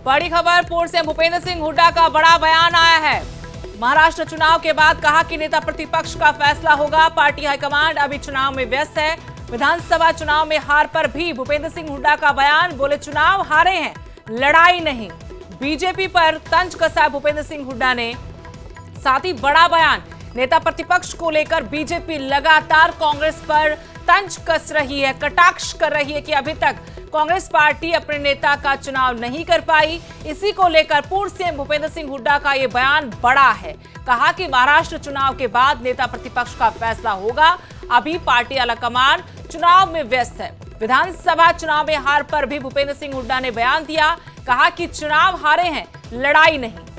बड़ी खबर, पूर्व सीएम भूपेंद्र सिंह हुड्डा का बड़ा बयान आया है। महाराष्ट्र चुनाव के बाद कहा कि नेता प्रतिपक्ष का फैसला होगा। पार्टी हाईकमांड अभी चुनाव में व्यस्त है। विधानसभा चुनाव में हार पर भी भूपेंद्र सिंह हुड्डा का बयान, बोले चुनाव हारे हैं, लड़ाई नहीं। बीजेपी पर तंज कसा भूपेंद्र सिंह हुड्डा ने, साथ ही बड़ा बयान। नेता प्रतिपक्ष को लेकर बीजेपी लगातार कांग्रेस पर तंज कस रही है, कटाक्ष कर रही है कि अभी तक कांग्रेस पार्टी अपने नेता का चुनाव नहीं कर पाई। इसी को लेकर पूर्व सीएम भूपेंद्र सिंह हुड्डा का यह बयान बड़ा है। कहा कि महाराष्ट्र चुनाव के बाद नेता प्रतिपक्ष का फैसला होगा। अभी पार्टी आलाकमान चुनाव में व्यस्त है। विधानसभा चुनाव में हार पर भी भूपेंद्र सिंह हुड्डा ने बयान दिया। कहा कि चुनाव हारे हैं, लड़ाई नहीं।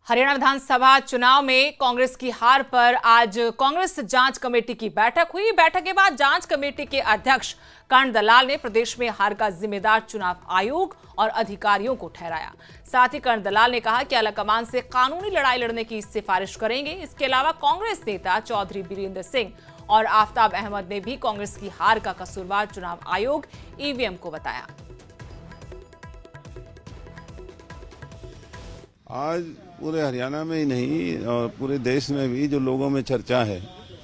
हरियाणा विधानसभा चुनाव में कांग्रेस की हार पर आज कांग्रेस जांच कमेटी की बैठक हुई। बैठक के बाद जांच कमेटी के अध्यक्ष कर्ण दलाल ने प्रदेश में हार का जिम्मेदार चुनाव आयोग और अधिकारियों को ठहराया। साथ ही कर्ण दलाल ने कहा कि आलाकमान से कानूनी लड़ाई लड़ने की सिफारिश करेंगे। इसके अलावा कांग्रेस नेता चौधरी बीरेंद्र सिंह और आफ्ताब अहमद ने भी कांग्रेस की हार का कसूरवार चुनाव आयोग ईवीएम को बताया। आज पूरे हरियाणा में ही नहीं और पूरे देश में भी जो लोगों में चर्चा है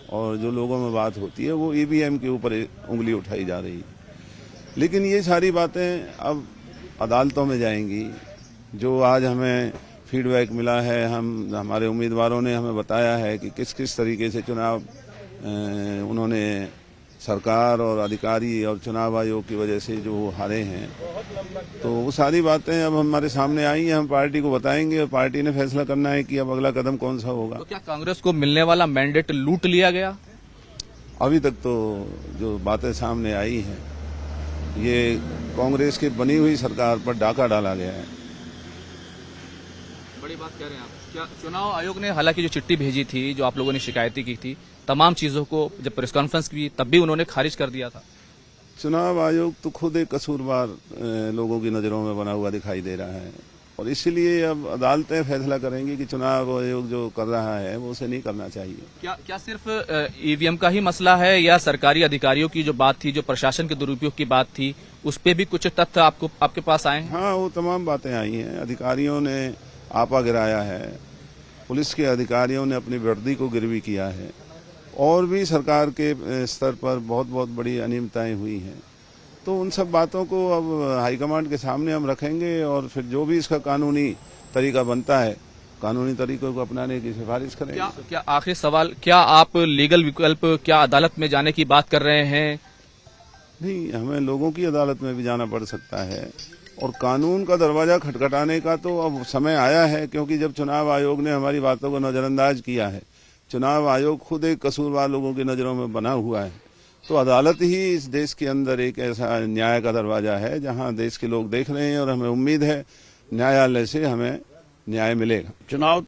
और जो लोगों में बात होती है वो ईवीएम के ऊपर उंगली उठाई जा रही है। लेकिन ये सारी बातें अब अदालतों में जाएंगी। जो आज हमें फीडबैक मिला है, हमारे उम्मीदवारों ने हमें बताया है कि किस किस तरीके से चुनाव उन्होंने सरकार और अधिकारी और चुनाव आयोग की वजह से जो हारे हैं, तो वो सारी बातें अब हमारे सामने आई हैं। हम पार्टी को बताएंगे और पार्टी ने फैसला करना है कि अब अगला कदम कौन सा होगा। तो क्या कांग्रेस को मिलने वाला मैंडेट लूट लिया गया? अभी तक तो जो बातें सामने आई हैं, ये कांग्रेस की बनी हुई सरकार पर डाका डाला गया है। बड़ी बात कह रहे हैं आप। क्या चुनाव आयोग ने हालांकि जो चिट्ठी भेजी थी, जो आप लोगों ने शिकायतें की थी, तमाम चीजों को जब प्रेस कॉन्फ्रेंस की तब भी उन्होंने खारिज कर दिया था? चुनाव आयोग तो खुद एक कसूरवार लोगों की नजरों में बना हुआ दिखाई दे रहा है और इसलिए अब अदालतें फैसला करेंगी कि चुनाव आयोग जो कर रहा है वो उसे नहीं करना चाहिए। क्या सिर्फ ईवीएम का ही मसला है या सरकारी अधिकारियों की जो बात थी, जो प्रशासन के दुरुपयोग की बात थी, उस पर भी कुछ तथ्य आपके पास आए हैं? हाँ, वो तमाम बातें आई हैं। अधिकारियों ने आपा गिराया है, पुलिस के अधिकारियों ने अपनी वर्दी को गिरवी किया है और भी सरकार के स्तर पर बहुत बहुत बड़ी अनियमितताएं हुई हैं। तो उन सब बातों को अब हाईकमांड के सामने हम रखेंगे और फिर जो भी इसका कानूनी तरीका बनता है, कानूनी तरीकों को अपनाने की सिफारिश करेंगे। क्या आखिरी सवाल, क्या आप लीगल विकल्प, क्या अदालत में जाने की बात कर रहे हैं? नहीं, हमें लोगों की अदालत में भी जाना पड़ सकता है और कानून का दरवाजा खटखटाने का तो अब समय आया है, क्योंकि जब चुनाव आयोग ने हमारी बातों को नजरअंदाज किया है, चुनाव आयोग खुद एक कसूरवार लोगों की नजरों में बना हुआ है, तो अदालत ही इस देश के अंदर एक ऐसा न्याय का दरवाजा है जहां देश के लोग देख रहे हैं और हमें उम्मीद है न्यायालय से हमें न्याय मिलेगा। चुनाव